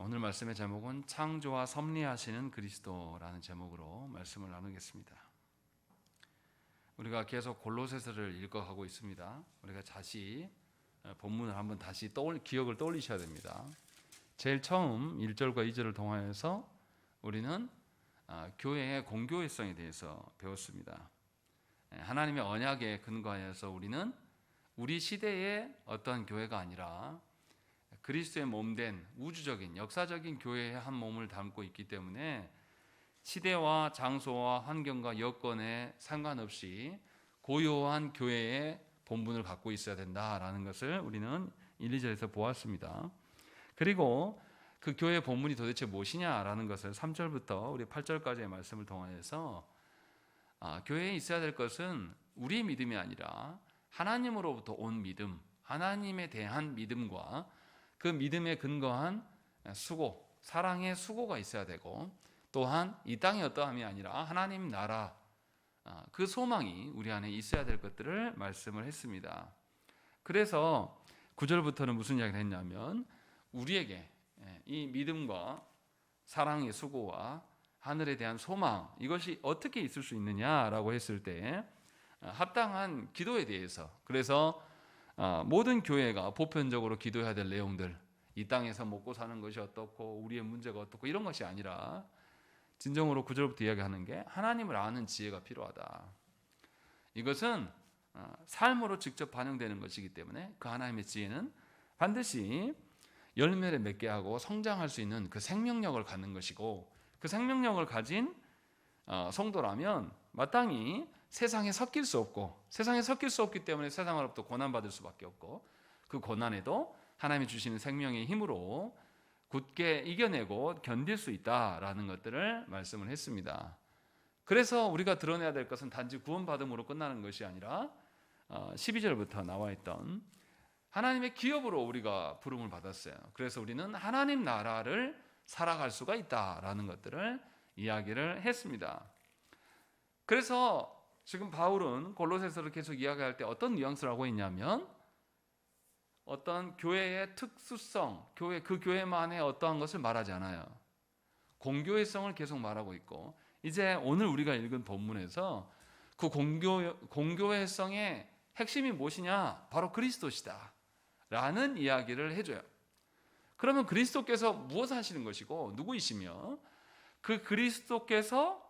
오늘 말씀의 제목은 창조와 섭리하시는 그리스도라는 제목으로 말씀을 나누겠습니다. 우리가 계속 골로새서를 읽어가고 있습니다. 우리가 다시 본문을 한번 다시 기억을 떠올리셔야 됩니다. 제일 처음 1절과 2절을 통하여서 우리는 교회의 공교회성에 대해서 배웠습니다. 하나님의 언약에 근거하여서 우리는 우리 시대의 어떤 교회가 아니라 그리스도의 몸된 우주적인 역사적인 교회의 한 몸을 담고 있기 때문에 시대와 장소와 환경과 여건에 상관없이 고요한 교회의 본분을 갖고 있어야 된다라는 것을 우리는 1, 2절에서 보았습니다. 그리고 그 교회의 본분이 도대체 무엇이냐라는 것을 3절부터 우리 8절까지의 말씀을 통하여서 교회에 있어야 될 것은 우리의 믿음이 아니라 하나님으로부터 온 믿음, 하나님에 대한 믿음과 그 믿음에 근거한 수고, 사랑의 수고가 있어야 되고, 또한 이 땅의 어떠함이 아니라 하나님 나라, 그 소망이 우리 안에 있어야 될 것들을 말씀을 했습니다. 그래서 9절부터는 무슨 이야기를 했냐면 우리에게 이 믿음과 사랑의 수고와 하늘에 대한 소망, 이것이 어떻게 있을 수 있느냐라고 했을 때 합당한 기도에 대해서, 그래서 모든 교회가 보편적으로 기도해야 될 내용들, 이 땅에서 먹고 사는 것이 어떻고 우리의 문제가 어떻고 이런 것이 아니라 진정으로 9절부터 이야기하는 게 하나님을 아는 지혜가 필요하다. 이것은 삶으로 직접 반영되는 것이기 때문에 그 하나님의 지혜는 반드시 열매를 맺게 하고 성장할 수 있는 그 생명력을 갖는 것이고, 그 생명력을 가진 성도라면 마땅히 세상에 섞일 수 없고, 세상에 섞일 수 없기 때문에 세상으로부터 고난받을 수밖에 없고, 그 고난에도 하나님이 주시는 생명의 힘으로 굳게 이겨내고 견딜 수 있다라는 것들을 말씀을 했습니다. 그래서 우리가 드러내야 될 것은 단지 구원받음으로 끝나는 것이 아니라 12절부터 나와 있던 하나님의 기업으로 우리가 부름을 받았어요. 그래서 우리는 하나님 나라를 살아갈 수가 있다라는 것들을 이야기를 했습니다. 그래서 지금 바울은 골로새서를 계속 이야기할 때 어떤 뉘앙스를 하고 있냐면 어떤 교회의 특수성, 그 교회만의 어떠한 것을 말하지 않아요. 공교회성을 계속 말하고 있고, 이제 오늘 우리가 읽은 본문에서 그 공교회성의 핵심이 무엇이냐? 바로 그리스도시다 라는 이야기를 해줘요. 그러면 그리스도께서 무엇을 하시는 것이고 누구이시며 그 그리스도께서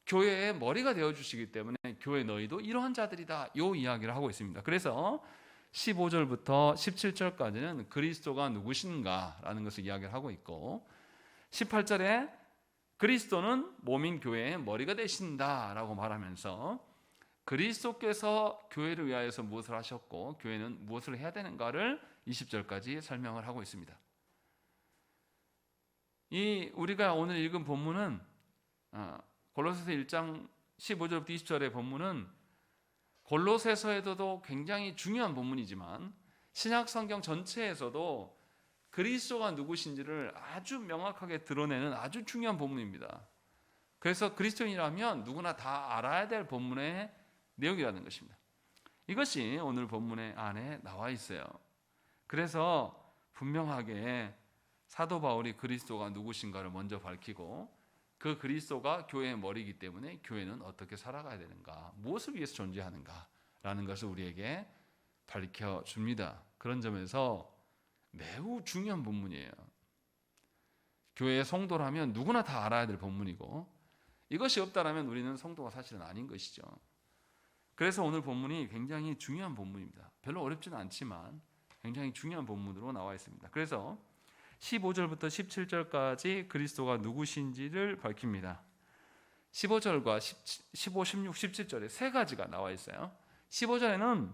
교회의 머리가 되어주시기 때문에 교회 너희도 이러한 자들이다, 이 이야기를 하고 있습니다. 그래서 15절부터 17절까지는 그리스도가 누구신가라는 것을 이야기를 하고 있고, 18절에 그리스도는 몸인 교회의 머리가 되신다라고 말하면서 그리스도께서 교회를 위하여서 무엇을 하셨고 교회는 무엇을 해야 되는가를 20절까지 설명을 하고 있습니다. 우리가 오늘 읽은 본문은 골로새서 1장 15절부터 20절의 본문은 골로새서에서도 굉장히 중요한 본문이지만 신약 성경 전체에서도 그리스도가 누구신지를 아주 명확하게 드러내는 아주 중요한 본문입니다. 그래서 그리스도인이라면 누구나 다 알아야 될 본문의 내용이라는 것입니다. 이것이 오늘 본문의 안에 나와 있어요. 그래서 분명하게 사도 바울이 그리스도가 누구신가를 먼저 밝히고, 그 그리스도가 교회의 머리이기 때문에 교회는 어떻게 살아가야 되는가, 무엇을 위해서 존재하는가라는 것을 우리에게 밝혀줍니다. 그런 점에서 매우 중요한 본문이에요. 교회의 성도라면 누구나 다 알아야 될 본문이고, 이것이 없다면 우리는 성도가 사실은 아닌 것이죠. 그래서 오늘 본문이 굉장히 중요한 본문입니다. 별로 어렵지는 않지만 굉장히 중요한 본문으로 나와 있습니다. 그래서 15절부터 17절까지 그리스도가 누구신지를 밝힙니다. 15절과 15, 16, 17절에 세 가지가 나와 있어요. 15절에는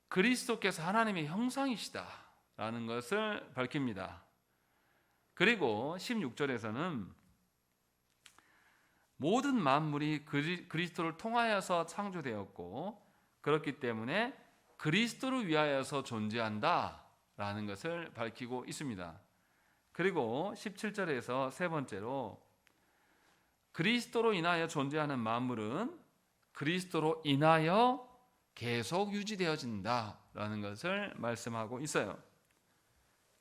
그리스도께서 하나님의 형상이시다라는 것을 밝힙니다. 그리고 16절에서는 모든 만물이 그리스도를 통하여서 창조되었고 그렇기 때문에 그리스도를 위하여서 존재한다라는 것을 밝히고 있습니다. 그리고 17절에서 세 번째로 그리스도로 인하여 존재하는 만물은 그리스도로 인하여 계속 유지되어진다라는 것을 말씀하고 있어요.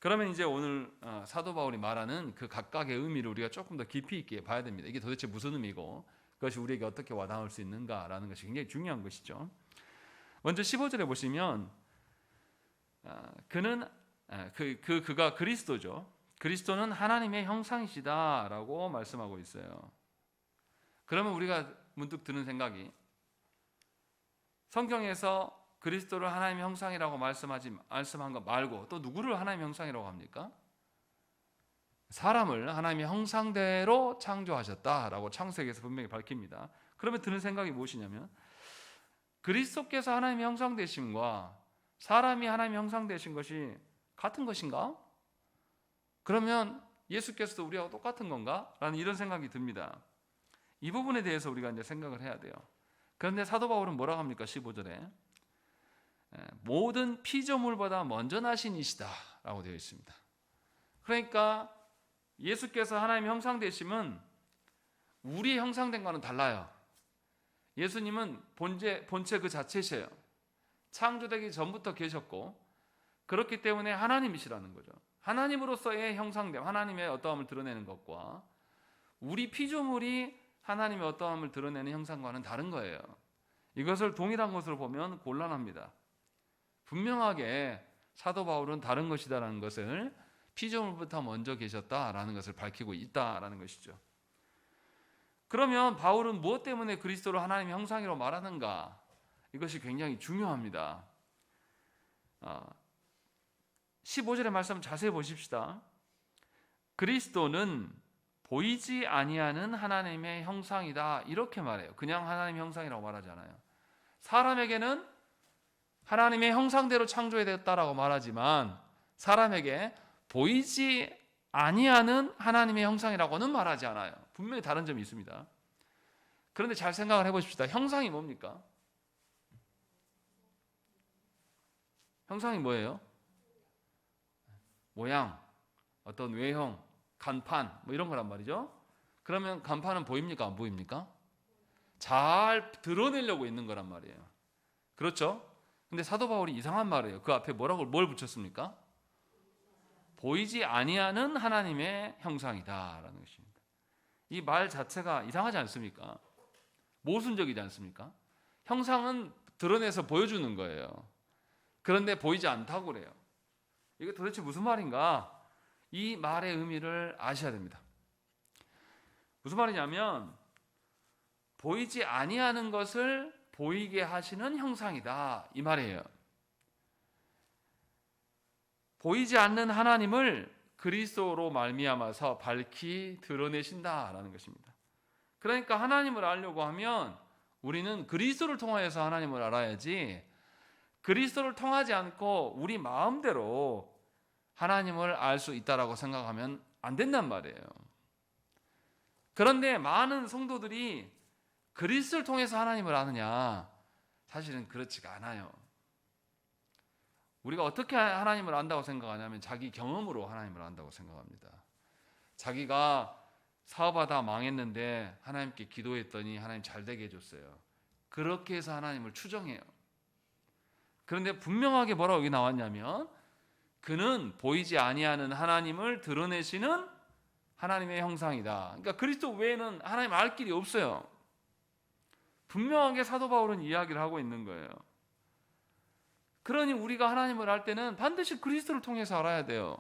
그러면 이제 오늘 사도 바울이 말하는 그 각각의 의미를 우리가 조금 더 깊이 있게 봐야 됩니다. 이게 도대체 무슨 의미고 그것이 우리에게 어떻게 와닿을 수 있는가라는 것이 굉장히 중요한 것이죠. 먼저 15절에 보시면 그가 그리스도죠. 그리스도는 하나님의 형상이시다라고 말씀하고 있어요. 그러면 우리가 문득 드는 생각이, 성경에서 그리스도를 하나님의 형상이라고 말씀한 것 말고 또 누구를 하나님의 형상이라고 합니까? 사람을 하나님의 형상대로 창조하셨다라고 창세기에서 분명히 밝힙니다. 그러면 드는 생각이 무엇이냐면, 그리스도께서 하나님의 형상 되심과 사람이 하나님의 형상 되신 것이 같은 것인가? 그러면 예수께서도 우리하고 똑같은 건가? 라는 이런 생각이 듭니다. 이 부분에 대해서 우리가 이제 생각을 해야 돼요. 그런데 사도 바울은 뭐라고 합니까? 15절에 모든 피조물보다 먼저 나신 이시다 라고 되어 있습니다. 그러니까 예수께서 하나님의 형상 되심은 우리의 형상된 것과는 달라요. 예수님은 본체 그 자체시에요. 창조되기 전부터 계셨고, 그렇기 때문에 하나님이시라는 거죠. 하나님으로서의 형상됨, 하나님의 어떠함을 드러내는 것과 우리 피조물이 하나님의 어떠함을 드러내는 형상과는 다른 거예요. 이것을 동일한 것으로 보면 곤란합니다. 분명하게 사도 바울은 다른 것이다라는 것을, 피조물부터 먼저 계셨다라는 것을 밝히고 있다라는 것이죠. 그러면 바울은 무엇 때문에 그리스도를 하나님의 형상이라고 말하는가? 이것이 굉장히 중요합니다. 15절의 말씀 자세히 보십시다. 그리스도는 보이지 아니하는 하나님의 형상이다 이렇게 말해요. 그냥 하나님의 형상이라고 말하지 않아요. 사람에게는 하나님의 형상대로 창조되었다라고 말하지만 사람에게 보이지 아니하는 하나님의 형상이라고는 말하지 않아요. 분명히 다른 점이 있습니다. 그런데 잘 생각을 해보십시다. 형상이 뭡니까? 형상이 뭐예요? 모양, 어떤 외형, 간판 뭐 이런 거란 말이죠. 그러면 간판은 보입니까? 안 보입니까? 잘 드러내려고 있는 거란 말이에요. 그렇죠? 근데 사도 바울이 이상한 말이에요. 그 앞에 뭘 붙였습니까? 보이지 아니하는 하나님의 형상이다라는 것입니다. 이 말 자체가 이상하지 않습니까? 모순적이지 않습니까? 형상은 드러내서 보여주는 거예요. 그런데 보이지 않다고 그래요. 이게 도대체 무슨 말인가? 이 말의 의미를 아셔야 됩니다. 무슨 말이냐면, 보이지 아니하는 것을 보이게 하시는 형상이다 이 말이에요. 보이지 않는 하나님을 그리스도로 말미암아서 밝히 드러내신다라는 것입니다. 그러니까 하나님을 알려고 하면 우리는 그리스도를 통하여서 하나님을 알아야지, 그리스도를 통하지 않고 우리 마음대로 하나님을 알 수 있다라고 생각하면 안 된단 말이에요. 그런데 많은 성도들이 그리스도를 통해서 하나님을 아느냐? 사실은 그렇지가 않아요. 우리가 어떻게 하나님을 안다고 생각하냐면 자기 경험으로 하나님을 안다고 생각합니다. 자기가 사업하다 망했는데 하나님께 기도했더니 하나님 잘 되게 해줬어요. 그렇게 해서 하나님을 추정해요. 그런데 분명하게 뭐라고 여기 나왔냐면, 그는 보이지 아니하는 하나님을 드러내시는 하나님의 형상이다. 그러니까 그리스도 외에는 하나님 알 길이 없어요. 분명하게 사도 바울은 이야기를 하고 있는 거예요. 그러니 우리가 하나님을 알 때는 반드시 그리스도를 통해서 알아야 돼요.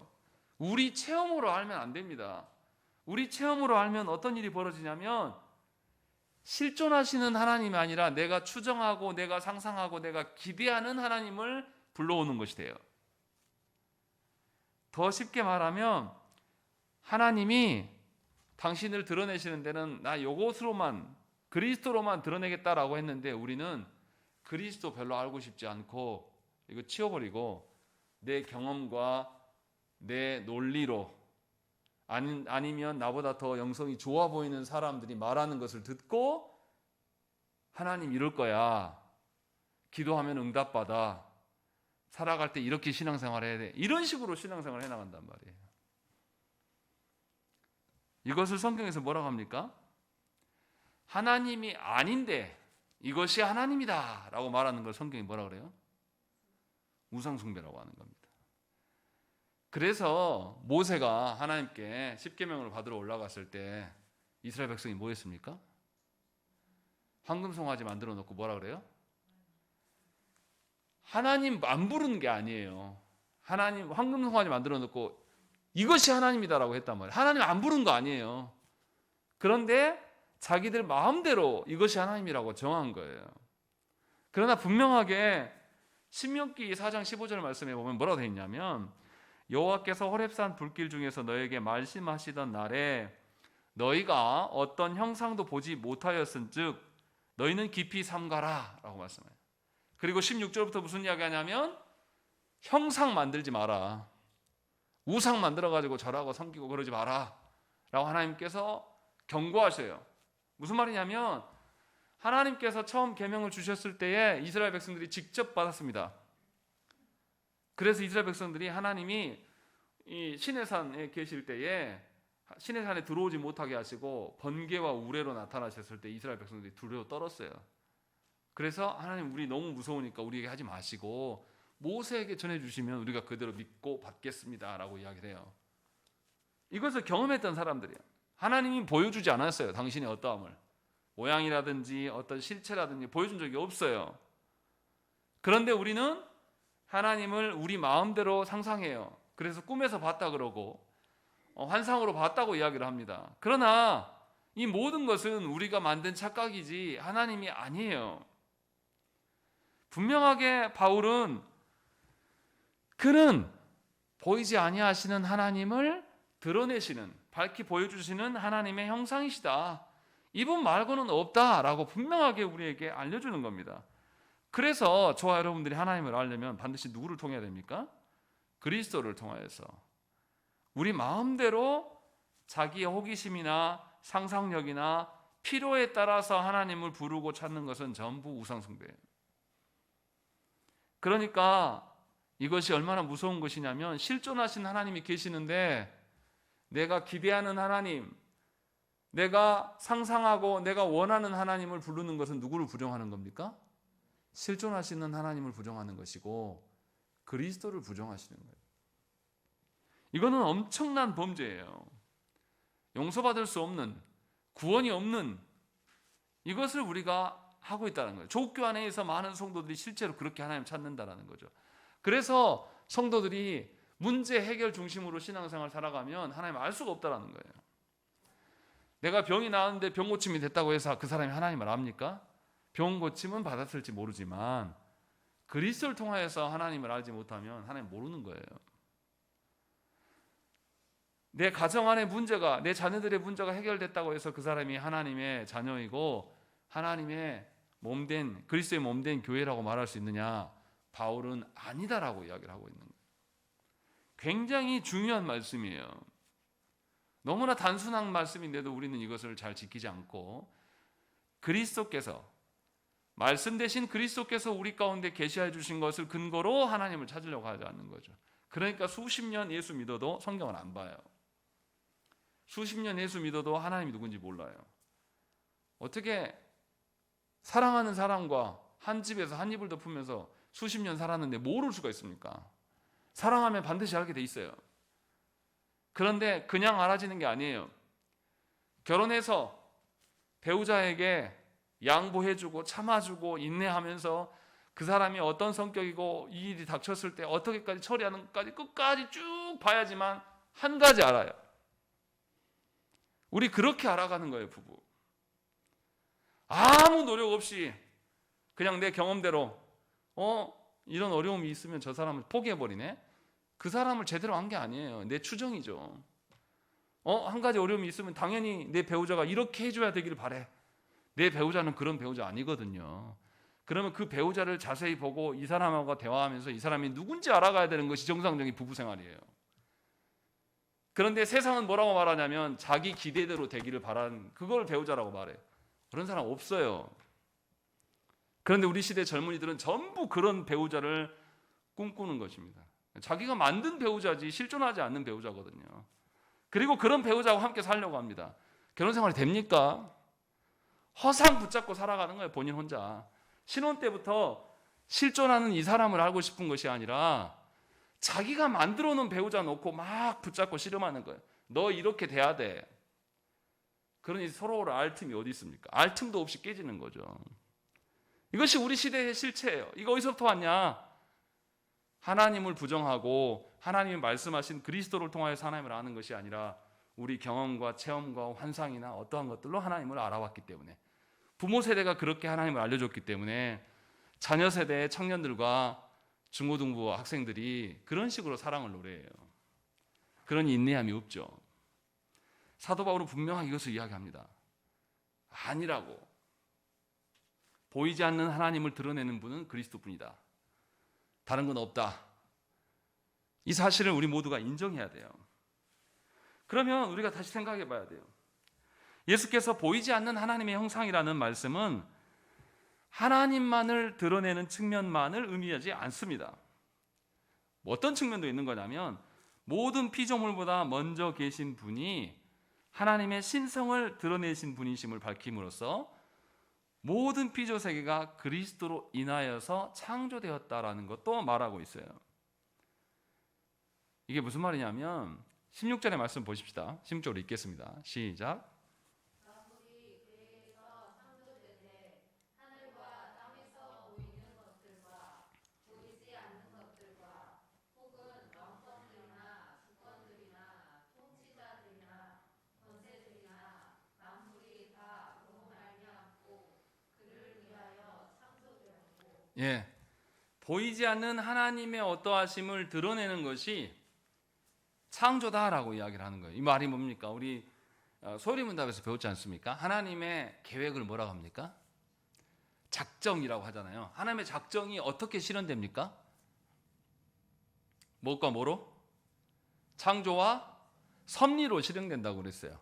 우리 체험으로 알면 안 됩니다. 우리 체험으로 알면 어떤 일이 벌어지냐면, 실존하시는 하나님이 아니라 내가 추정하고 내가 상상하고 내가 기대하는 하나님을 불러오는 것이 돼요. 더 쉽게 말하면 하나님이 당신을 드러내시는 데는 나 요것으로만, 그리스도로만 드러내겠다라고 했는데, 우리는 그리스도 별로 알고 싶지 않고 이거 치워버리고 내 경험과 내 논리로, 아니면 나보다 더 영성이 좋아 보이는 사람들이 말하는 것을 듣고 하나님 이럴 거야, 기도하면 응답받아, 살아갈 때 이렇게 신앙생활 해야 돼, 이런 식으로 신앙생활 해나간단 말이에요. 이것을 성경에서 뭐라고 합니까? 하나님이 아닌데 이것이 하나님이다 라고 말하는 걸 성경이 뭐라고 그래요? 우상숭배라고 하는 겁니다. 그래서 모세가 하나님께 십계명을 받으러 올라갔을 때 이스라엘 백성이 뭐 했습니까? 황금송아지 만들어 놓고 뭐라 그래요? 하나님 안 부르는 게 아니에요. 하나님 황금송아지 만들어 놓고 이것이 하나님이다라고 했단 말이에요. 하나님 안 부른 거 아니에요. 그런데 자기들 마음대로 이것이 하나님이라고 정한 거예요. 그러나 분명하게 신명기 4장 15절 말씀에 보면 뭐라고 되어 있냐면 여호와께서 호렙산 불길 중에서 너에게 말씀하시던 날에 너희가 어떤 형상도 보지 못하였은즉 너희는 깊이 삼가라 라고 말씀해요. 그리고 16절부터 무슨 이야기 하냐면 형상 만들지 마라, 우상 만들어가지고 절하고 섬기고 그러지 마라 라고 하나님께서 경고하셔요. 무슨 말이냐면 하나님께서 처음 계명을 주셨을 때에 이스라엘 백성들이 직접 받았습니다. 그래서 이스라엘 백성들이 하나님이 이 시내산에 계실 때에 시내산에 들어오지 못하게 하시고 번개와 우레로 나타나셨을 때 이스라엘 백성들이 두려워 떨었어요. 그래서 하나님 우리 너무 무서우니까 우리에게 하지 마시고 모세에게 전해주시면 우리가 그대로 믿고 받겠습니다 라고 이야기를 해요. 이것을 경험했던 사람들이에요. 하나님이 보여주지 않았어요. 당신의 어떠함을 모양이라든지 어떤 실체라든지 보여준 적이 없어요. 그런데 우리는 하나님을 우리 마음대로 상상해요. 그래서 꿈에서 봤다 그러고 환상으로 봤다고 이야기를 합니다. 그러나 이 모든 것은 우리가 만든 착각이지 하나님이 아니에요. 분명하게 바울은 그는 보이지 아니하시는 하나님을 드러내시는, 밝히 보여주시는 하나님의 형상이시다. 이분 말고는 없다라고 분명하게 우리에게 알려주는 겁니다. 그래서 저와 여러분들이 하나님을 알려면 반드시 누구를 통해야 됩니까? 그리스도를 통하여서. 우리 마음대로 자기의 호기심이나 상상력이나 필요에 따라서 하나님을 부르고 찾는 것은 전부 우상숭배예요. 그러니까 이것이 얼마나 무서운 것이냐면 실존하신 하나님이 계시는데 내가 기대하는 하나님, 내가 상상하고 내가 원하는 하나님을 부르는 것은 누구를 부정하는 겁니까? 실존하시는 하나님을 부정하는 것이고 그리스도를 부정하시는 거예요. 이거는 엄청난 범죄예요. 용서받을 수 없는, 구원이 없는 이것을 우리가 하고 있다는 거예요. 조국교 안에서 많은 성도들이 실제로 그렇게 하나님 찾는다는 거죠. 그래서 성도들이 문제 해결 중심으로 신앙생활 살아가면 하나님 알 수가 없다는 거예요. 내가 병이 나았는데 병 고침이 됐다고 해서 그 사람이 하나님을 압니까? 병 고침은 받았을지 모르지만 그리스도를 통하여서 하나님을 알지 못하면 하나님 모르는 거예요. 내 가정 안의 문제가, 내 자녀들의 문제가 해결됐다고 해서 그 사람이 하나님의 자녀이고 하나님의 몸된, 그리스도의 몸된 교회라고 말할 수 있느냐? 바울은 아니다라고 이야기를 하고 있는 거예요. 굉장히 중요한 말씀이에요. 너무나 단순한 말씀인데도 우리는 이것을 잘 지키지 않고 그리스도께서, 말씀 대신 그리스도께서 우리 가운데 계시해 주신 것을 근거로 하나님을 찾으려고 하지 않는 거죠. 그러니까 수십 년 예수 믿어도 성경을 안 봐요. 수십 년 예수 믿어도 하나님이 누군지 몰라요. 어떻게 사랑하는 사람과 한 집에서 한 이불 덮으면서 수십 년 살았는데 모를 수가 있습니까? 사랑하면 반드시 알게 돼 있어요. 그런데 그냥 알아지는 게 아니에요. 결혼해서 배우자에게 양보해주고 참아주고 인내하면서 그 사람이 어떤 성격이고 이 일이 닥쳤을 때 어떻게까지 처리하는까지 끝까지 쭉 봐야지만 한 가지 알아요. 우리 그렇게 알아가는 거예요, 부부. 아무 노력 없이 그냥 내 경험대로 이런 어려움이 있으면 저 사람을 포기해버리네. 그 사람을 제대로 한 게 아니에요. 내 추정이죠. 한 가지 어려움이 있으면 당연히 내 배우자가 이렇게 해줘야 되기를 바래. 내 배우자는 그런 배우자 아니거든요. 그러면 그 배우자를 자세히 보고 이 사람하고 대화하면서 이 사람이 누군지 알아가야 되는 것이 정상적인 부부 생활이에요. 그런데 세상은 뭐라고 말하냐면 자기 기대대로 되기를 바라는 그걸 배우자라고 말해요. 그런 사람 없어요. 그런데 우리 시대 젊은이들은 전부 그런 배우자를 꿈꾸는 것입니다. 자기가 만든 배우자지 실존하지 않는 배우자거든요. 그리고 그런 배우자와 함께 살려고 합니다. 결혼 생활이 됩니까? 허상 붙잡고 살아가는 거예요, 본인 혼자. 신혼 때부터 실존하는 이 사람을 알고 싶은 것이 아니라 자기가 만들어 놓은 배우자 놓고 막 붙잡고 씨름하는 거예요. 너 이렇게 돼야 돼. 그러니 서로를 알 틈이 어디 있습니까? 알 틈도 없이 깨지는 거죠. 이것이 우리 시대의 실체예요. 이거 어디서부터 왔냐? 하나님을 부정하고 하나님이 말씀하신 그리스도를 통하여서 하나님을 아는 것이 아니라 우리 경험과 체험과 환상이나 어떠한 것들로 하나님을 알아왔기 때문에, 부모 세대가 그렇게 하나님을 알려줬기 때문에 자녀 세대의 청년들과 중고등부 학생들이 그런 식으로 사랑을 노래해요. 그런 인내함이 없죠. 사도 바울은 분명하게 이것을 이야기합니다. 아니라고. 보이지 않는 하나님을 드러내는 분은 그리스도뿐이다. 다른 건 없다. 이 사실을 우리 모두가 인정해야 돼요. 그러면 우리가 다시 생각해 봐야 돼요. 예수께서 보이지 않는 하나님의 형상이라는 말씀은 하나님만을 드러내는 측면만을 의미하지 않습니다. 어떤 측면도 있는 거냐면 모든 피조물보다 먼저 계신 분이 하나님의 신성을 드러내신 분이심을 밝힘으로써 모든 피조 세계가 그리스도로 인하여서 창조되었다라는 것도 말하고 있어요. 이게 무슨 말이냐면 16절의 말씀 보십시다. 16절로 읽겠습니다. 시작. 예, 보이지 않는 하나님의 어떠하심을 드러내는 것이 창조다라고 이야기를 하는 거예요. 이 말이 뭡니까? 우리 소리문답에서 배웠지 않습니까? 하나님의 계획을 뭐라고 합니까? 작정이라고 하잖아요. 하나님의 작정이 어떻게 실현됩니까? 뭐과 뭐로? 창조와 섭리로 실현된다고 그랬어요.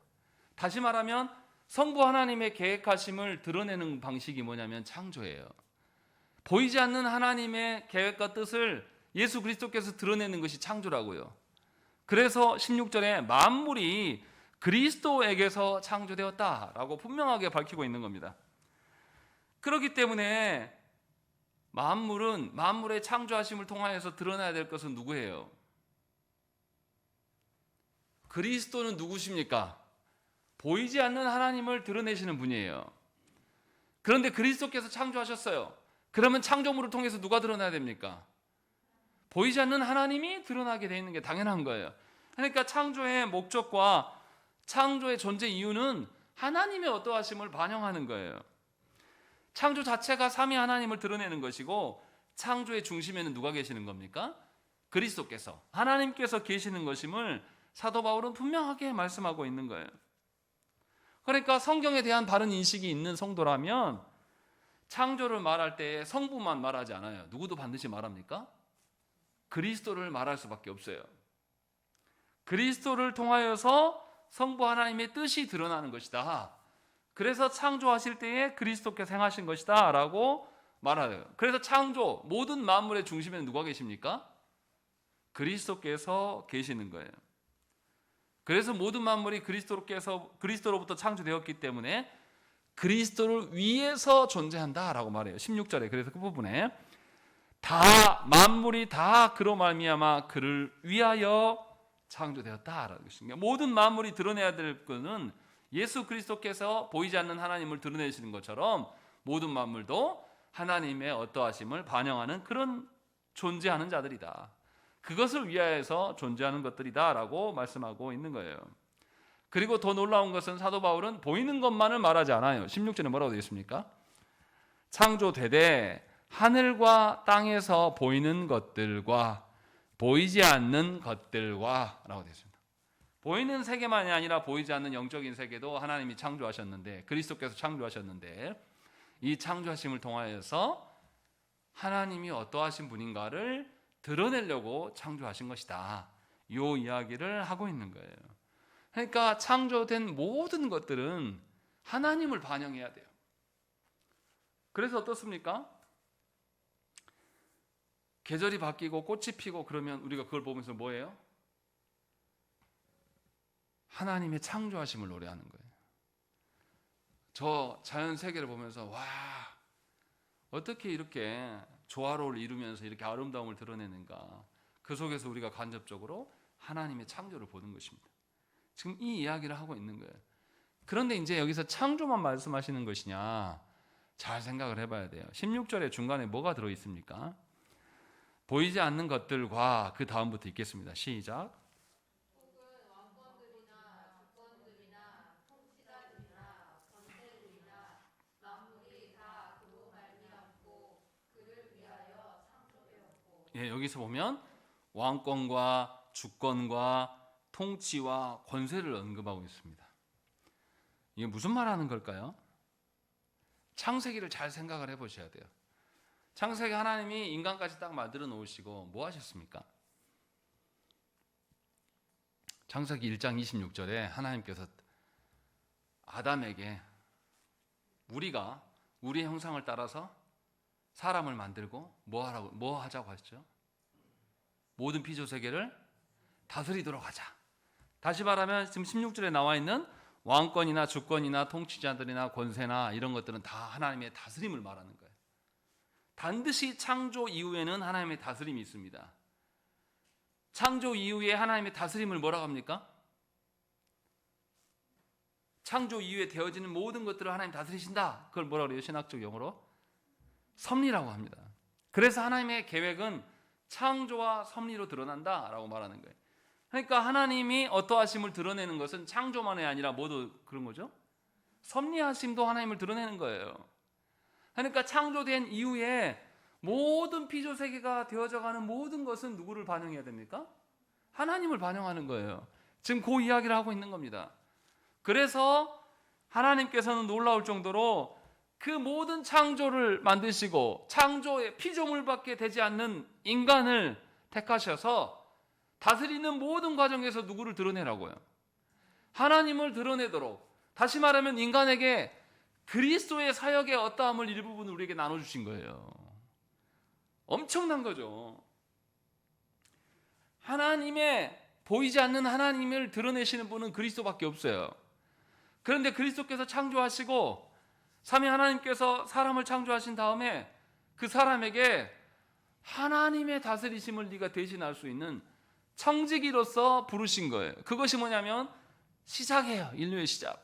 다시 말하면 성부 하나님의 계획하심을 드러내는 방식이 뭐냐면 창조예요. 보이지 않는 하나님의 계획과 뜻을 예수 그리스도께서 드러내는 것이 창조라고요. 그래서 16절에 만물이 그리스도에게서 창조되었다라고 분명하게 밝히고 있는 겁니다. 그렇기 때문에 만물의 창조하심을 통하여서 드러나야 될 것은 누구예요? 그리스도는 누구십니까? 보이지 않는 하나님을 드러내시는 분이에요. 그런데 그리스도께서 창조하셨어요. 그러면 창조물을 통해서 누가 드러나야 됩니까? 보이지 않는 하나님이 드러나게 되어 있는 게 당연한 거예요. 그러니까 창조의 목적과 창조의 존재 이유는 하나님의 어떠하심을 반영하는 거예요. 창조 자체가 삼위 하나님을 드러내는 것이고 창조의 중심에는 누가 계시는 겁니까? 그리스도께서, 하나님께서 계시는 것임을 사도 바울은 분명하게 말씀하고 있는 거예요. 그러니까 성경에 대한 바른 인식이 있는 성도라면 창조를 말할 때 성부만 말하지 않아요. 누구도 반드시 말합니까? 그리스도를 말할 수밖에 없어요. 그리스도를 통하여서 성부 하나님의 뜻이 드러나는 것이다. 그래서 창조하실 때에 그리스도께서 행하신 것이다 라고 말하요. 그래서 창조, 모든 만물의 중심에는 누가 계십니까? 그리스도께서 계시는 거예요. 그래서 모든 만물이 그리스도로부터 창조되었기 때문에 그리스도를 위해서 존재한다라고 말해요. 16절에. 그래서 그 부분에 만물이 다 그로 말미암아 그를 위하여 창조되었다라는 것입니다. 모든 만물이 드러내야 될 것은 예수 그리스도께서 보이지 않는 하나님을 드러내시는 것처럼 모든 만물도 하나님의 어떠하심을 반영하는 그런 존재하는 자들이다. 그것을 위하여서 존재하는 것들이다라고 말씀하고 있는 거예요. 그리고 더 놀라운 것은 사도 바울은 보이는 것만을 말하지 않아요. 16절에 뭐라고 되어 있습니까? 창조되되 하늘과 땅에서 보이는 것들과 보이지 않는 것들과 라고 되어 있습니다. 보이는 세계만이 아니라 보이지 않는 영적인 세계도 하나님이 창조하셨는데, 그리스도께서 창조하셨는데, 이 창조하심을 통하여서 하나님이 어떠하신 분인가를 드러내려고 창조하신 것이다. 이 이야기를 하고 있는 거예요. 그러니까 창조된 모든 것들은 하나님을 반영해야 돼요. 그래서 어떻습니까? 계절이 바뀌고 꽃이 피고 그러면 우리가 그걸 보면서 뭐예요? 하나님의 창조하심을 노래하는 거예요. 저 자연 세계를 보면서 와, 어떻게 이렇게 조화로를 이루면서 이렇게 아름다움을 드러내는가. 그 속에서 우리가 간접적으로 하나님의 창조를 보는 것입니다. 지금 이 이야기를 하고 있는 거예요. 그런데 이제 여기서 창조만 말씀하시는 것이냐, 잘 생각을 해봐야 돼요. 16절의 중간에 뭐가 들어있습니까? 보이지 않는 것들과 그 다음부터 읽겠습니다. 시작. 예, 여기서 보면 왕권과 주권과 통치와 권세를 언급하고 있습니다. 이게 무슨 말하는 걸까요? 창세기를 잘 생각을 해보셔야 돼요. 창세기 하나님이 인간까지 딱 만들어 놓으시고 뭐 하셨습니까? 창세기 1장 26절에 하나님께서 아담에게 우리가 우리의 형상을 따라서 사람을 만들고 뭐 하자고 하셨죠? 모든 피조 세계를 다스리도록 하자. 다시 말하면 지금 16절에 나와 있는 왕권이나 주권이나 통치자들이나 권세나 이런 것들은 다 하나님의 다스림을 말하는 거예요. 반드시 창조 이후에는 하나님의 다스림이 있습니다. 창조 이후에 하나님의 다스림을 뭐라고 합니까? 창조 이후에 되어지는 모든 것들을 하나님 다스리신다. 그걸 뭐라고 그래요? 신학적 용어로 섭리라고 합니다. 그래서 하나님의 계획은 창조와 섭리로 드러난다라고 말하는 거예요. 그러니까 하나님이 어떠하심을 드러내는 것은 창조만이 아니라 모두 그런 거죠. 섭리하심도 하나님을 드러내는 거예요. 그러니까 창조된 이후에 모든 피조 세계가 되어져가는 모든 것은 누구를 반영해야 됩니까? 하나님을 반영하는 거예요. 지금 그 이야기를 하고 있는 겁니다. 그래서 하나님께서는 놀라울 정도로 그 모든 창조를 만드시고 창조의 피조물밖에 되지 않는 인간을 택하셔서 다스리는 모든 과정에서 누구를 드러내라고요? 하나님을 드러내도록, 다시 말하면 인간에게 그리스도의 사역의 어떠함을 일부분 우리에게 나눠주신 거예요. 엄청난 거죠. 하나님의 보이지 않는 하나님을 드러내시는 분은 그리스도밖에 없어요. 그런데 그리스도께서 창조하시고 삼위 하나님께서 사람을 창조하신 다음에 그 사람에게 하나님의 다스리심을 네가 대신할 수 있는 청지기로서 부르신 거예요. 그것이 뭐냐면 시작이에요. 인류의 시작.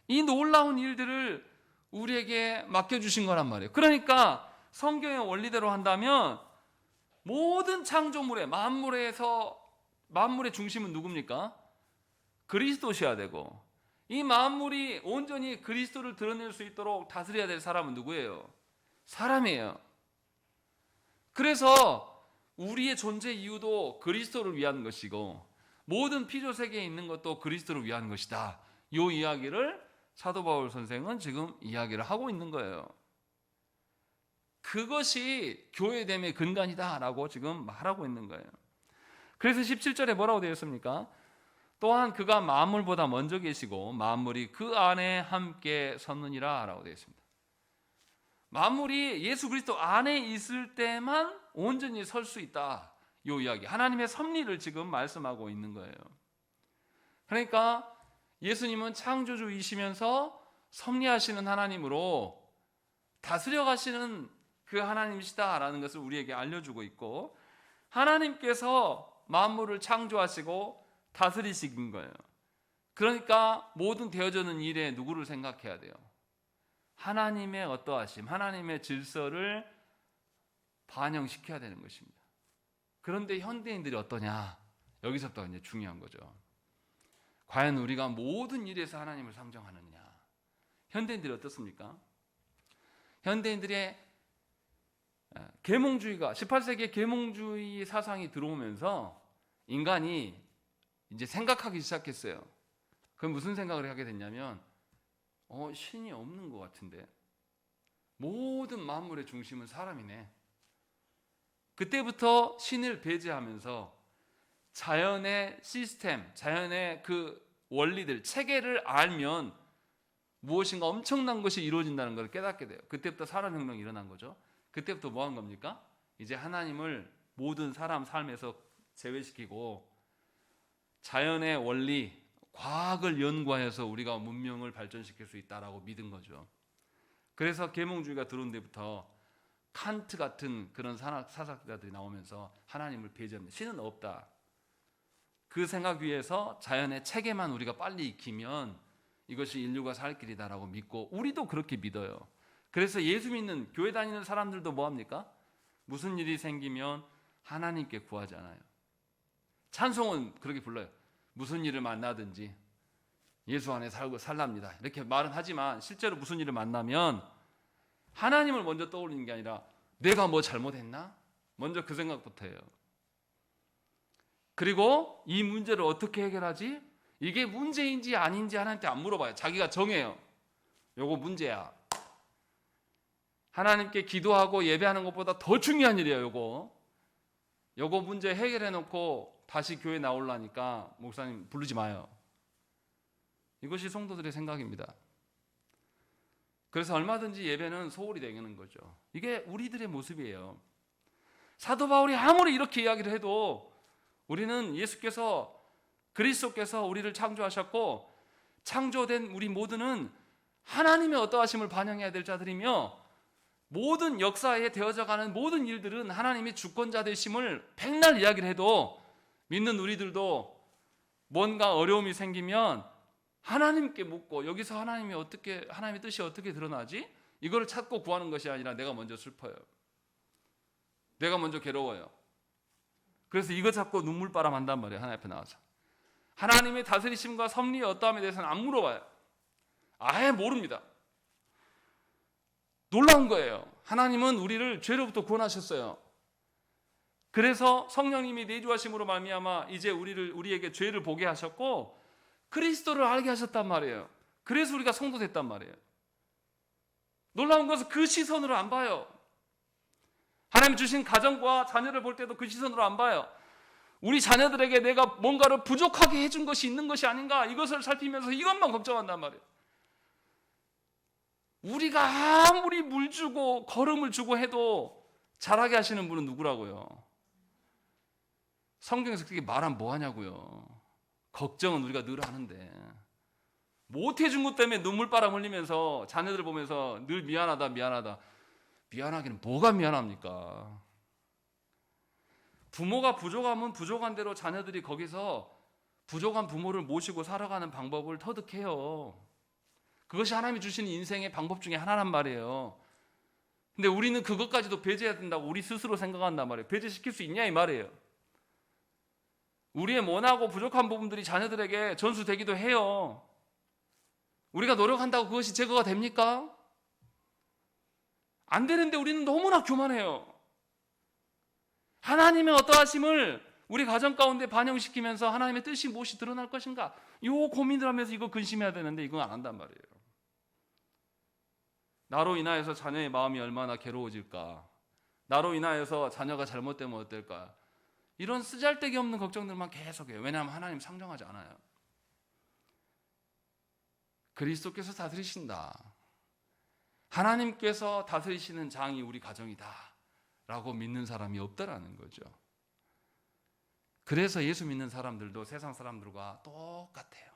이 놀라운 일들을 우리에게 맡겨주신 거란 말이에요. 그러니까 성경의 원리대로 한다면 모든 창조물의 만물의 중심은 누굽니까? 그리스도셔야 되고, 이 만물이 온전히 그리스도를 드러낼 수 있도록 다스려야 될 사람은 누구예요? 사람이에요. 그래서 우리의 존재 이유도 그리스도를 위한 것이고 모든 피조 세계에 있는 것도 그리스도를 위한 것이다. 이 이야기를 사도 바울 선생은 지금 이야기를 하고 있는 거예요. 그것이 교회됨의 근간이다라고 지금 말하고 있는 거예요. 그래서 17절에 뭐라고 되어 있습니까? 또한 그가 만물보다 먼저 계시고 만물이 그 안에 함께 섰느니라 라고 되어 있습니다. 만물이 예수 그리스도 안에 있을 때만 온전히 설 수 있다. 이 이야기, 하나님의 섭리를 지금 말씀하고 있는 거예요. 그러니까 예수님은 창조주이시면서 섭리하시는 하나님으로 다스려 가시는 그 하나님이시다라는 것을 우리에게 알려주고 있고, 하나님께서 만물을 창조하시고 다스리신 거예요. 그러니까 모든 되어지는 일에 누구를 생각해야 돼요? 하나님의 어떠하심, 하나님의 질서를 반영시켜야 되는 것입니다. 그런데 현대인들이 어떠냐? 여기서부터 이제 중요한 거죠. 과연 우리가 모든 일에서 하나님을 상정하느냐? 현대인들이 어떻습니까? 현대인들의 계몽주의가 18세기에 계몽주의 사상이 들어오면서 인간이 이제 생각하기 시작했어요. 그럼 무슨 생각을 하게 됐냐면 신이 없는 것 같은데 모든 만물의 중심은 사람이네. 그때부터 신을 배제하면서 자연의 시스템, 자연의 그 원리들, 체계를 알면 무엇인가 엄청난 것이 이루어진다는 걸 깨닫게 돼요. 그때부터 산업혁명이 일어난 거죠. 그때부터 뭐 한 겁니까? 이제 하나님을 모든 사람 삶에서 제외시키고 자연의 원리, 과학을 연구해서 우리가 문명을 발전시킬 수 있다라고 믿은 거죠. 그래서 계몽주의가 들어온 데부터 칸트 같은 그런 사상가들이 나오면서 하나님을 배제합니다. 신은 없다. 그 생각 위에서 자연의 체계만 우리가 빨리 익히면 이것이 인류가 살 길이다라고 믿고 우리도 그렇게 믿어요. 그래서 예수 믿는 교회 다니는 사람들도 뭐합니까? 무슨 일이 생기면 하나님께 구하잖아요. 찬송은 그렇게 불러요. 무슨 일을 만나든지 예수 안에 살고 살랍니다. 이렇게 말은 하지만 실제로 무슨 일을 만나면 하나님을 먼저 떠올리는 게 아니라 내가 뭐 잘못했나? 먼저 그 생각부터 해요. 그리고 이 문제를 어떻게 해결하지? 이게 문제인지 아닌지 하나님한테 안 물어봐요. 자기가 정해요. 요거 문제야. 하나님께 기도하고 예배하는 것보다 더 중요한 일이에요. 요거 문제 해결해 놓고 다시 교회 나오려니까 목사님 부르지 마요. 이것이 성도들의 생각입니다. 그래서 얼마든지 예배는 소홀히 되는 거죠. 이게 우리들의 모습이에요. 사도 바울이 아무리 이렇게 이야기를 해도 우리는 예수께서 그리스도께서 우리를 창조하셨고 창조된 우리 모두는 하나님의 어떠하심을 반영해야 될 자들이며 모든 역사에 되어져가는 모든 일들은 하나님의 주권자 되심을 백날 이야기를 해도 믿는 우리들도 뭔가 어려움이 생기면 하나님께 묻고 여기서 하나님의 뜻이 어떻게 드러나지? 이걸 찾고 구하는 것이 아니라 내가 먼저 슬퍼요. 내가 먼저 괴로워요. 그래서 이거 찾고 눈물바람 한단 말이에요. 하나님 앞에 나와서. 하나님의 다스리심과 섭리의 어떠함에 대해서는 안 물어봐요. 아예 모릅니다. 놀라운 거예요. 하나님은 우리를 죄로부터 구원하셨어요. 그래서 성령님이 내주하심으로 말미암아 이제 우리에게 죄를 보게 하셨고 그리스도를 알게 하셨단 말이에요. 그래서 우리가 성도 됐단 말이에요. 놀라운 것은 그 시선으로 안 봐요. 하나님 주신 가정과 자녀를 볼 때도 그 시선으로 안 봐요. 우리 자녀들에게 내가 뭔가를 부족하게 해준 것이 있는 것이 아닌가 이것을 살피면서 이것만 걱정한단 말이에요. 우리가 아무리 물 주고 걸음을 주고 해도 자라게 하시는 분은 누구라고요? 성경에서 그렇게 말하면 뭐하냐고요. 걱정은 우리가 늘 하는데 못해준 것 때문에 눈물바람 흘리면서 자녀들 보면서 늘 미안하다. 미안하기는 뭐가 미안합니까? 부모가 부족하면 부족한 대로 자녀들이 거기서 부족한 부모를 모시고 살아가는 방법을 터득해요. 그것이 하나님이 주시는 인생의 방법 중에 하나란 말이에요. 근데 우리는 그것까지도 배제해야 된다고 우리 스스로 생각한단 말이에요. 배제시킬 수 있냐 이 말이에요. 우리의 모나고 부족한 부분들이 자녀들에게 전수되기도 해요. 우리가 노력한다고 그것이 제거가 됩니까? 안 되는데 우리는 너무나 교만해요. 하나님의 어떠하심을 우리 가정 가운데 반영시키면서 하나님의 뜻이 무엇이 드러날 것인가 요 고민을 하면서 이거 근심해야 되는데 이건 안 한단 말이에요. 나로 인하여서 자녀의 마음이 얼마나 괴로워질까, 나로 인하여서 자녀가 잘못되면 어떨까, 이런 쓰잘데기 없는 걱정들만 계속해요. 왜냐하면 하나님 상정하지 않아요. 그리스도께서 다스리신다. 하나님께서 다스리시는 장이 우리 가정이다 라고 믿는 사람이 없다라는 거죠. 그래서 예수 믿는 사람들도 세상 사람들과 똑같아요.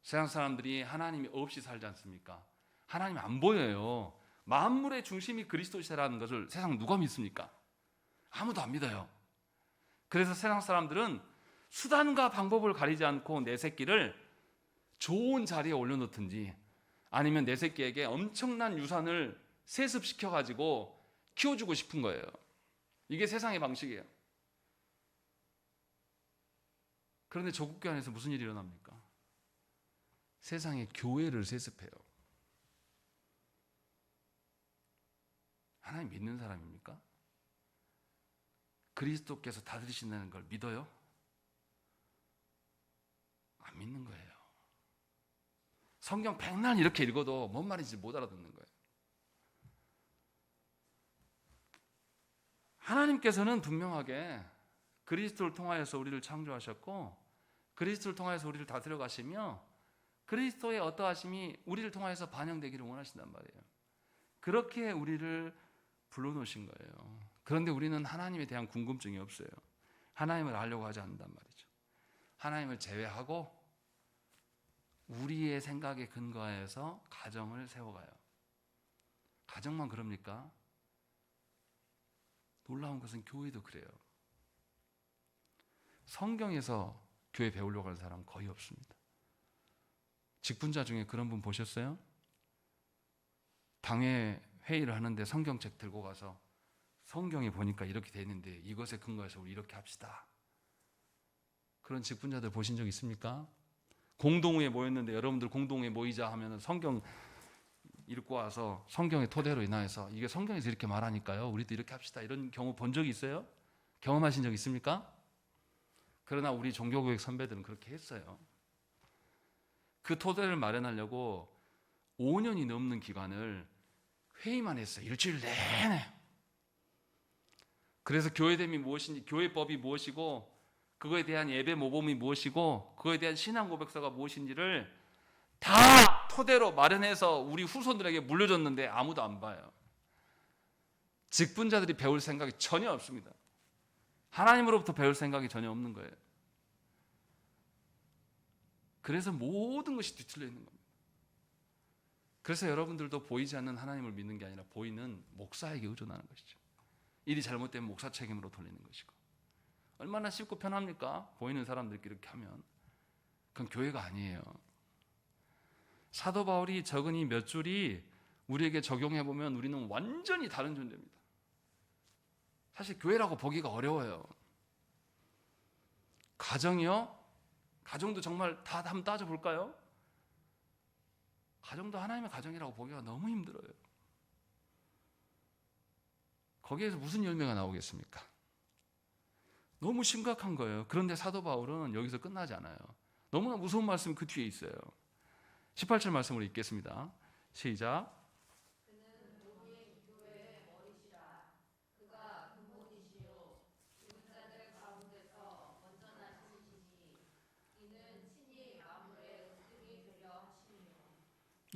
세상 사람들이 하나님이 없이 살지 않습니까? 하나님이 안 보여요. 만물의 중심이 그리스도시라는 것을 세상 누가 믿습니까? 아무도 안 믿어요. 그래서 세상 사람들은 수단과 방법을 가리지 않고 내 새끼를 좋은 자리에 올려놓든지 아니면 내 새끼에게 엄청난 유산을 세습시켜가지고 키워주고 싶은 거예요. 이게 세상의 방식이에요. 그런데 조국교 안에서 무슨 일이 일어납니까? 세상의 교회를 세습해요. 하나님 믿는 사람입니까? 그리스도께서 다스리신다는 걸 믿어요? 안 믿는 거예요. 성경 백날 이렇게 읽어도 뭔 말인지 못 알아듣는 거예요. 하나님께서는 분명하게 그리스도를 통하여서 우리를 창조하셨고 그리스도를 통하여서 우리를 다스려 가시며 그리스도의 어떠하심이 우리를 통하여서 반영되기를 원하신단 말이에요. 그렇게 우리를 불러놓으신 거예요. 그런데 우리는 하나님에 대한 궁금증이 없어요. 하나님을 알려고 하지 않는단 말이죠. 하나님을 제외하고 우리의 생각에 근거해서 가정을 세워가요. 가정만 그럽니까? 놀라운 것은 교회도 그래요. 성경에서 교회 배우려고 하는 사람 거의 없습니다. 직분자 중에 그런 분 보셨어요? 당회 회의를 하는데 성경책 들고 가서 성경에 보니까 이렇게 돼 있는데 이것에 근거해서 우리 이렇게 합시다. 그런 직분자들 보신 적 있습니까? 공동회에 모였는데 여러분들 공동회에 모이자 하면 성경 읽고 와서 성경의 토대로 인하여서 이게 성경에서 이렇게 말하니까요, 우리도 이렇게 합시다. 이런 경우 본 적이 있어요? 경험하신 적 있습니까? 그러나 우리 종교교육 선배들은 그렇게 했어요. 그 토대를 마련하려고 5년이 넘는 기간을 회의만 했어요. 일주일 내내. 그래서 교회됨이 무엇인지, 교회법이 무엇이고, 그거에 대한 예배 모범이 무엇이고, 그거에 대한 신앙 고백서가 무엇인지를 다 토대로 마련해서 우리 후손들에게 물려줬는데 아무도 안 봐요. 직분자들이 배울 생각이 전혀 없습니다. 하나님으로부터 배울 생각이 전혀 없는 거예요. 그래서 모든 것이 뒤틀려 있는 겁니다. 그래서 여러분들도 보이지 않는 하나님을 믿는 게 아니라 보이는 목사에게 의존하는 것이죠. 일이 잘못되면 목사 책임으로 돌리는 것이고. 얼마나 쉽고 편합니까? 보이는 사람들끼리 이렇게 하면. 그건 교회가 아니에요. 사도 바울이 적은 이 몇 줄이 우리에게 적용해보면 우리는 완전히 다른 존재입니다. 사실 교회라고 보기가 어려워요. 가정이요? 가정도 정말 다 한번 따져볼까요? 가정도 하나님의 가정이라고 보기가 너무 힘들어요. 거기에서 무슨 열매가 나오겠습니까? 너무 심각한 거예요. 그런데 사도 바울은 여기서 끝나지 않아요. 너무나 무서운 말씀이 그 뒤에 있어요. 18절 말씀으로 읽겠습니다. 시작.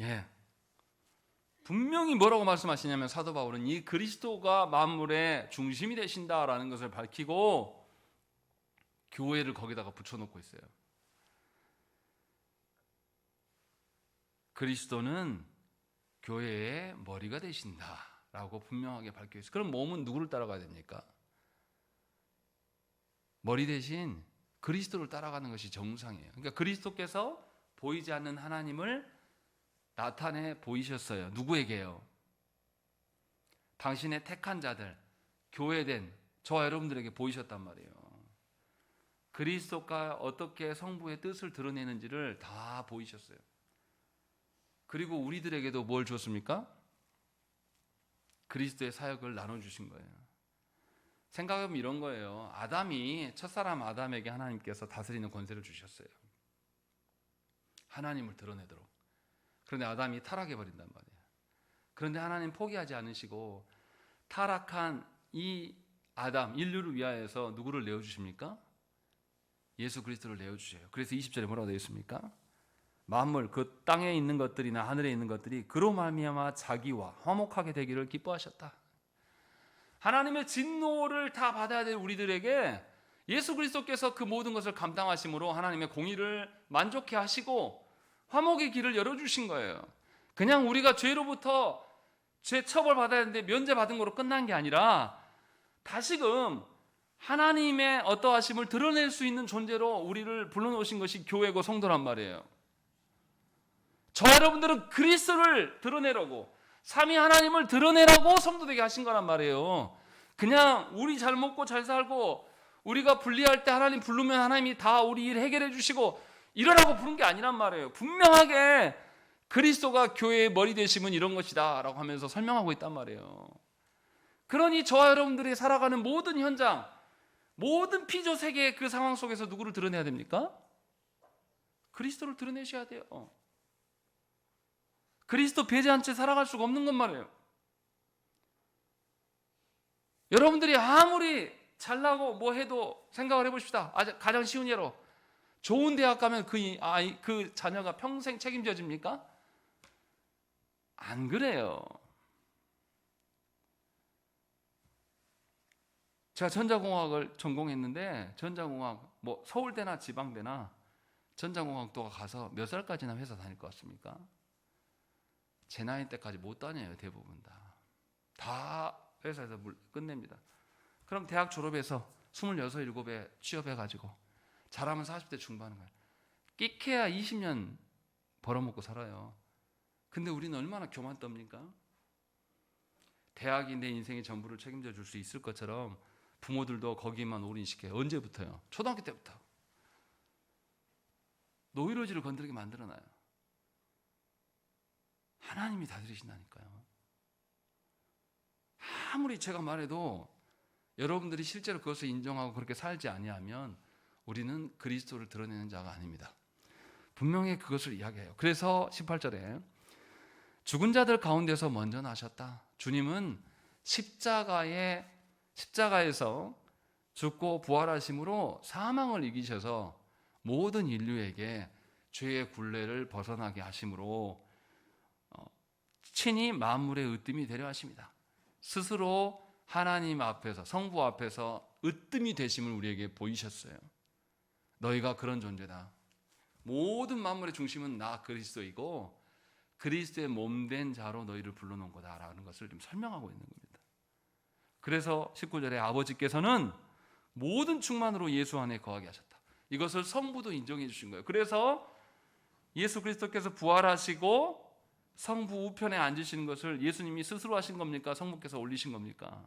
예. 분명히 뭐라고 말씀하시냐면 사도 바울은 이 그리스도가 만물의 중심이 되신다라는 것을 밝히고 교회를 거기다가 붙여놓고 있어요. 그리스도는 교회의 머리가 되신다라고 분명하게 밝혀 있어요. 그럼 몸은 누구를 따라가야 됩니까? 머리 대신 그리스도를 따라가는 것이 정상이에요. 그러니까 그리스도께서 보이지 않는 하나님을 나타내 보이셨어요. 누구에게요? 당신의 택한 자들, 교회된 저와 여러분들에게 보이셨단 말이에요. 그리스도가 어떻게 성부의 뜻을 드러내는지를 다 보이셨어요. 그리고 우리들에게도 뭘 주었습니까? 그리스도의 사역을 나눠주신 거예요. 생각해보면 이런 거예요. 아담이, 첫사람 아담에게 하나님께서 다스리는 권세를 주셨어요. 하나님을 드러내도록. 그런데 아담이 타락해버린단 말이에요. 그런데 하나님 포기하지 않으시고 타락한 이 아담, 인류를 위하여서 누구를 내어주십니까? 예수 그리스도를 내어주셔요. 그래서 20절에 뭐라고 되어 있습니까? 만물, 그 땅에 있는 것들이나 하늘에 있는 것들이 그로 말미암아 자기와 화목하게 되기를 기뻐하셨다. 하나님의 진노를 다 받아야 될 우리들에게 예수 그리스도께서 그 모든 것을 감당하심으로 하나님의 공의를 만족해 하시고 화목의 길을 열어주신 거예요. 그냥 우리가 죄로부터 죄 처벌받아야 하는데 면제받은 거로 끝난 게 아니라 다시금 하나님의 어떠하심을 드러낼 수 있는 존재로 우리를 불러놓으신 것이 교회고 성도란 말이에요. 저 여러분들은 그리스도를 드러내라고, 삼위 하나님을 드러내라고 성도되게 하신 거란 말이에요. 그냥 우리 잘 먹고 잘 살고 우리가 불리할 때 하나님 부르면 하나님이 다 우리 일 해결해 주시고 이러라고 부른 게 아니란 말이에요. 분명하게 그리스도가 교회의 머리 되심은 이런 것이다 라고 하면서 설명하고 있단 말이에요. 그러니 저와 여러분들이 살아가는 모든 현장, 모든 피조 세계의 그 상황 속에서 누구를 드러내야 됩니까? 그리스도를 드러내셔야 돼요. 그리스도 배제한 채 살아갈 수가 없는 것 말이에요. 여러분들이 아무리 잘나고 뭐 해도 생각을 해보십시다. 가장 쉬운 예로 좋은 대학 가면 그 자녀가 평생 책임져집니까? 안 그래요. 제가 전자공학을 전공했는데 전자공학 뭐 서울대나 지방대나 전자공학도가 가서 몇 살까지나 회사 다닐 것 같습니까? 제 나이 때까지 못 다녀요. 대부분 다 회사에서 끝냅니다. 그럼 대학 졸업해서 26, 7에 취업해가지고 잘하면 40대 중반인 거예요. 끼케야 20년 벌어먹고 살아요. 근데 우리는 얼마나 교만 떱니까? 대학이 내 인생의 전부를 책임져 줄 수 있을 것처럼 부모들도 거기에만 올인시켜요. 언제부터요? 초등학교 때부터. 노이로지를 건드리게 만들어놔요. 하나님이 다스리신다니까요. 아무리 제가 말해도 여러분들이 실제로 그것을 인정하고 그렇게 살지 아니하면 우리는 그리스도를 드러내는 자가 아닙니다. 분명히 그것을 이야기해요. 그래서 18절에 죽은 자들 가운데서 먼저 나셨다. 주님은 십자가에서 죽고 부활하심으로 사망을 이기셔서 모든 인류에게 죄의 굴레를 벗어나게 하심으로 친히 만물의 으뜸이 되려 하십니다. 스스로 하나님 앞에서, 성부 앞에서 으뜸이 되심을 우리에게 보이셨어요. 너희가 그런 존재다. 모든 만물의 중심은 나 그리스도이고 그리스도의 몸된 자로 너희를 불러놓은 거다라는 것을 좀 설명하고 있는 겁니다. 그래서 19절에 아버지께서는 모든 충만으로 예수 안에 거하게 하셨다. 이것을 성부도 인정해 주신 거예요. 그래서 예수 그리스도께서 부활하시고 성부 우편에 앉으시는 것을 예수님이 스스로 하신 겁니까? 성부께서 올리신 겁니까?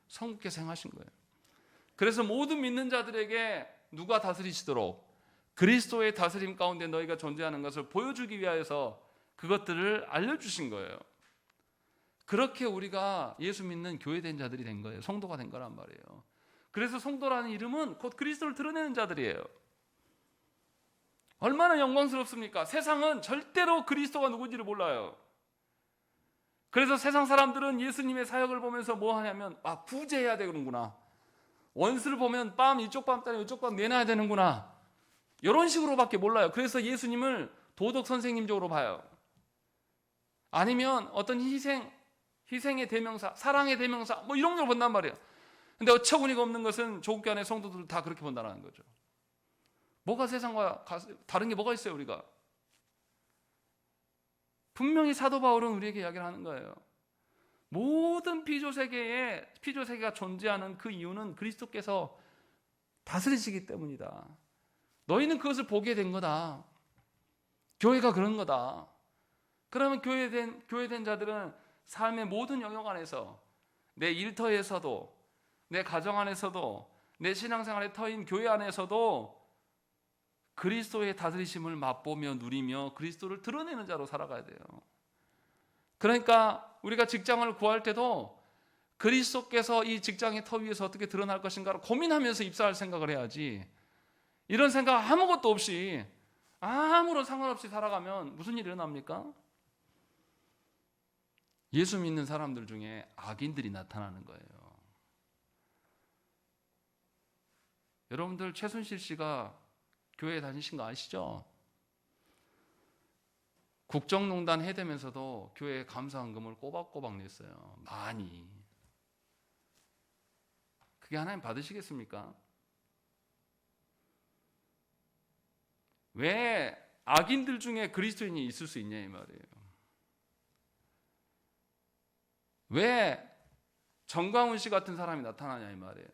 성부께서 행하신 거예요. 그래서 모든 믿는 자들에게 누가 다스리시도록 그리스도의 다스림 가운데 너희가 존재하는 것을 보여주기 위하여서 그것들을 알려주신 거예요. 그렇게 우리가 예수 믿는 교회된 자들이 된 거예요. 성도가 된 거란 말이에요. 그래서 성도라는 이름은 곧 그리스도를 드러내는 자들이에요. 얼마나 영광스럽습니까? 세상은 절대로 그리스도가 누군지를 몰라요. 그래서 세상 사람들은 예수님의 사역을 보면서 뭐 하냐면 구제해야 되는구나. 원수를 보면 뺨 이쪽 뺨 때리고 이쪽 뺨 내놔야 되는구나. 이런 식으로밖에 몰라요. 그래서 예수님을 도덕 선생님적으로 봐요. 아니면 어떤 희생의 대명사, 사랑의 대명사 뭐 이런 걸 본단 말이에요. 근데 어처구니가 없는 것은 조국교 안에 성도들 다 그렇게 본다는 거죠. 뭐가 세상과 다른 게 뭐가 있어요, 우리가? 분명히 사도 바울은 우리에게 이야기를 하는 거예요. 모든 피조세계가 존재하는 그 이유는 그리스도께서 다스리시기 때문이다. 너희는 그것을 보게 된 거다. 교회가 그런 거다. 그러면 교회된 자들은 삶의 모든 영역 안에서 내 일터에서도 내 가정 안에서도 내 신앙생활의 터인 교회 안에서도 그리스도의 다스리심을 맛보며 누리며 그리스도를 드러내는 자로 살아가야 돼요. 그러니까 우리가 직장을 구할 때도 그리스도께서 이 직장의 터 위에서 어떻게 드러날 것인가를 고민하면서 입사할 생각을 해야지, 이런 생각 아무것도 없이 아무런 상관없이 살아가면 무슨 일이 일어납니까? 예수 믿는 사람들 중에 악인들이 나타나는 거예요. 여러분들 최순실 씨가 교회에 다니신 거 아시죠? 국정농단 해대면서도 교회에 감사헌금을 꼬박꼬박 냈어요. 많이. 그게 하나님 받으시겠습니까? 왜 악인들 중에 그리스도인이 있을 수 있냐 이 말이에요. 왜 정광훈 씨 같은 사람이 나타나냐 이 말이에요.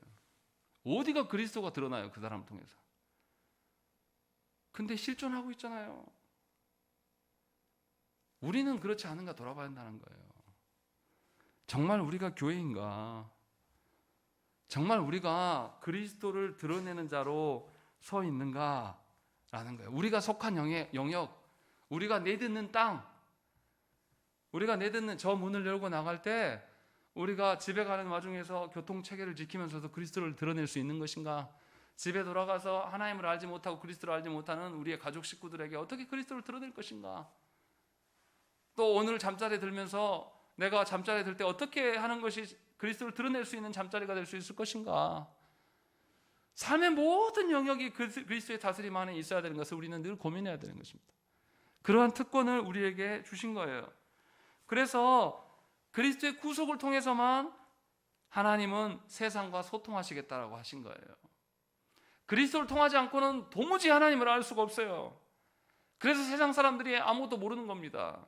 어디가 그리스도가 드러나요, 그 사람 통해서. 근데 실존하고 있잖아요. 우리는 그렇지 않은가 돌아봐야 한다는 거예요. 정말 우리가 교회인가? 정말 우리가 그리스도를 드러내는 자로 서 있는가라는 거예요. 우리가 속한 영역, 우리가 내딛는 땅, 우리가 내딛는 저 문을 열고 나갈 때 우리가 집에 가는 와중에서 교통체계를 지키면서도 그리스도를 드러낼 수 있는 것인가? 집에 돌아가서 하나님을 알지 못하고 그리스도를 알지 못하는 우리의 가족 식구들에게 어떻게 그리스도를 드러낼 것인가? 또 오늘 잠자리에 들면서 내가 잠자리에 들 때 어떻게 하는 것이 그리스도를 드러낼 수 있는 잠자리가 될 수 있을 것인가? 삶의 모든 영역이 그리스도의 다스림 안에 있어야 되는 것을 우리는 늘 고민해야 되는 것입니다. 그러한 특권을 우리에게 주신 거예요. 그래서 그리스도의 구속을 통해서만 하나님은 세상과 소통하시겠다라고 하신 거예요. 그리스도를 통하지 않고는 도무지 하나님을 알 수가 없어요. 그래서 세상 사람들이 아무것도 모르는 겁니다.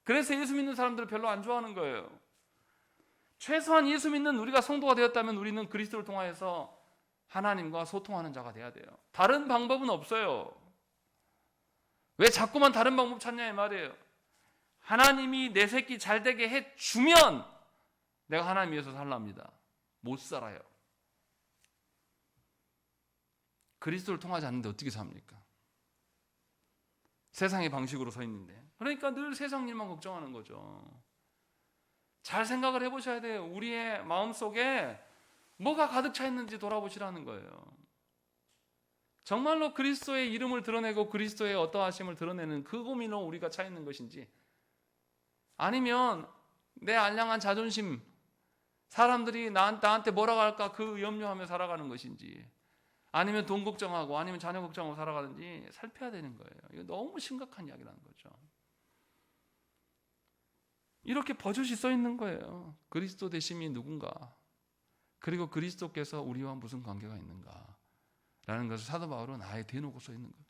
그래서 예수 믿는 사람들을 별로 안 좋아하는 거예요. 최소한 예수 믿는 우리가 성도가 되었다면 우리는 그리스도를 통하여서 하나님과 소통하는 자가 돼야 돼요. 다른 방법은 없어요. 왜 자꾸만 다른 방법 찾냐 이 말이에요. 하나님이 내 새끼 잘 되게 해주면 내가 하나님 위해서 살랍니다. 못 살아요. 그리스도를 통하지 않는데 어떻게 삽니까? 세상의 방식으로 서 있는데. 그러니까 늘 세상 일만 걱정하는 거죠. 잘 생각을 해보셔야 돼요. 우리의 마음속에 뭐가 가득 차 있는지 돌아보시라는 거예요. 정말로 그리스도의 이름을 드러내고 그리스도의 어떠하심을 드러내는 그 고민으로 우리가 차 있는 것인지, 아니면 내 알량한 자존심, 사람들이 나한테 뭐라고 할까 그 염려하며 살아가는 것인지, 아니면 돈 걱정하고 아니면 자녀 걱정하고 살아가는지 살펴야 되는 거예요. 이거 너무 심각한 이야기라는 거죠. 이렇게 버젓이 써 있는 거예요. 그리스도 되심이 누군가, 그리고 그리스도께서 우리와 무슨 관계가 있는가 라는 것을 사도 바울은 아예 대놓고 써 있는 거예요.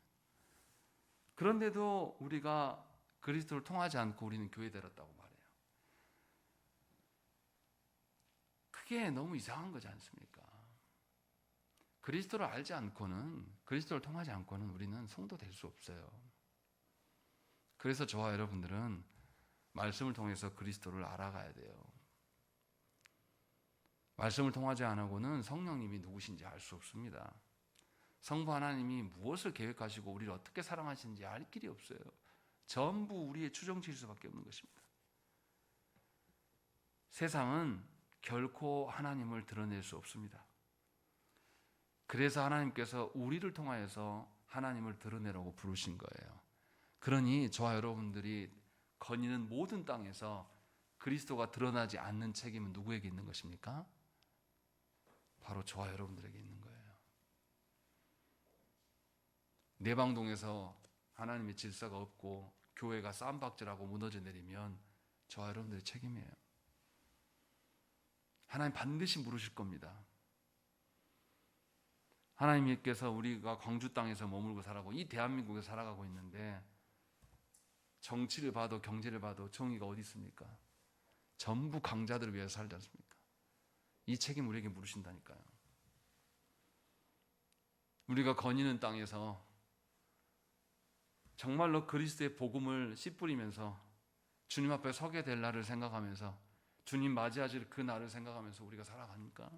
그런데도 우리가 그리스도를 통하지 않고 우리는 교회 되었다고 말해요. 그게 너무 이상한 거지 않습니까? 그리스도를 알지 않고는, 그리스도를 통하지 않고는 우리는 성도 될 수 없어요. 그래서 저와 여러분들은 말씀을 통해서 그리스도를 알아가야 돼요. 말씀을 통하지 않고는 성령님이 누구신지 알 수 없습니다. 성부 하나님이 무엇을 계획하시고 우리를 어떻게 사랑하시는지 알 길이 없어요. 전부 우리의 추정치일 수밖에 없는 것입니다. 세상은 결코 하나님을 드러낼 수 없습니다. 그래서 하나님께서 우리를 통하여서 하나님을 드러내라고 부르신 거예요. 그러니 저와 여러분들이 거니는 모든 땅에서 그리스도가 드러나지 않는 책임은 누구에게 있는 것입니까? 바로 저와 여러분들에게 있는 거예요. 내방동에서 하나님의 질서가 없고 교회가 쌈박질하고 무너져 내리면 저와 여러분들의 책임이에요. 하나님 반드시 물으실 겁니다. 하나님께서 우리가 광주 땅에서 머물고 살아가고 이 대한민국에서 살아가고 있는데, 정치를 봐도 경제를 봐도 정의가 어디 있습니까? 전부 강자들을 위해서 살지 않습니까? 이 책임 우리에게 물으신다니까요. 우리가 거니는 땅에서 정말로 그리스도의 복음을 씨 뿌리면서 주님 앞에 서게 될 날을 생각하면서, 주님 맞이하실 그 날을 생각하면서 우리가 살아갑니까?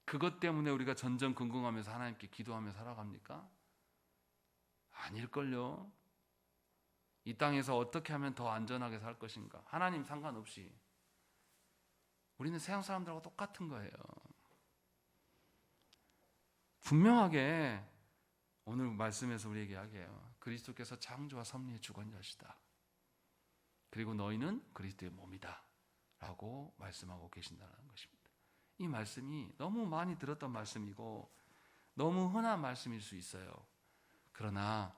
그것 때문에 우리가 전전긍긍하면서 하나님께 기도하며 살아갑니까? 아닐걸요. 이 땅에서 어떻게 하면 더 안전하게 살 것인가, 하나님 상관없이 우리는 세상 사람들하고 똑같은 거예요. 분명하게 오늘 말씀에서 우리에게 이야기해요. 그리스도께서 창조와 섭리의 주관자시다. 그리고 너희는 그리스도의 몸이다 라고 말씀하고 계신다는 것입니다. 이 말씀이 너무 많이 들었던 말씀이고 너무 흔한 말씀일 수 있어요. 그러나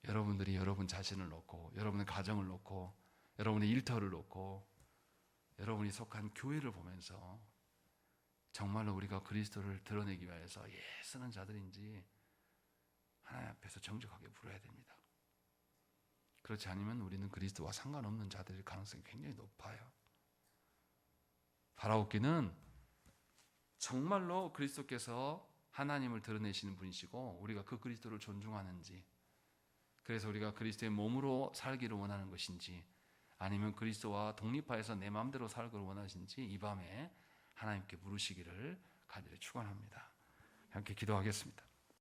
여러분들이 여러분 자신을 놓고, 여러분의 가정을 놓고, 여러분의 일터를 놓고, 여러분이 속한 교회를 보면서 정말로 우리가 그리스도를 드러내기 위해서 쓰는 자들인지 하나님 앞에서 정직하게 물어야 됩니다. 그렇지 않으면 우리는 그리스도와 상관없는 자들일 가능성이 굉장히 높아요. 바라옵기는 정말로 그리스도께서 하나님을 드러내시는 분이시고 우리가 그 그리스도를 존중하는지, 그래서 우리가 그리스도의 몸으로 살기를 원하는 것인지, 아니면 그리스도와 독립하여서 내 마음대로 살기를 원하신지 이 밤에 하나님께 물으시기를 간절히 축원합니다. 함께 기도하겠습니다.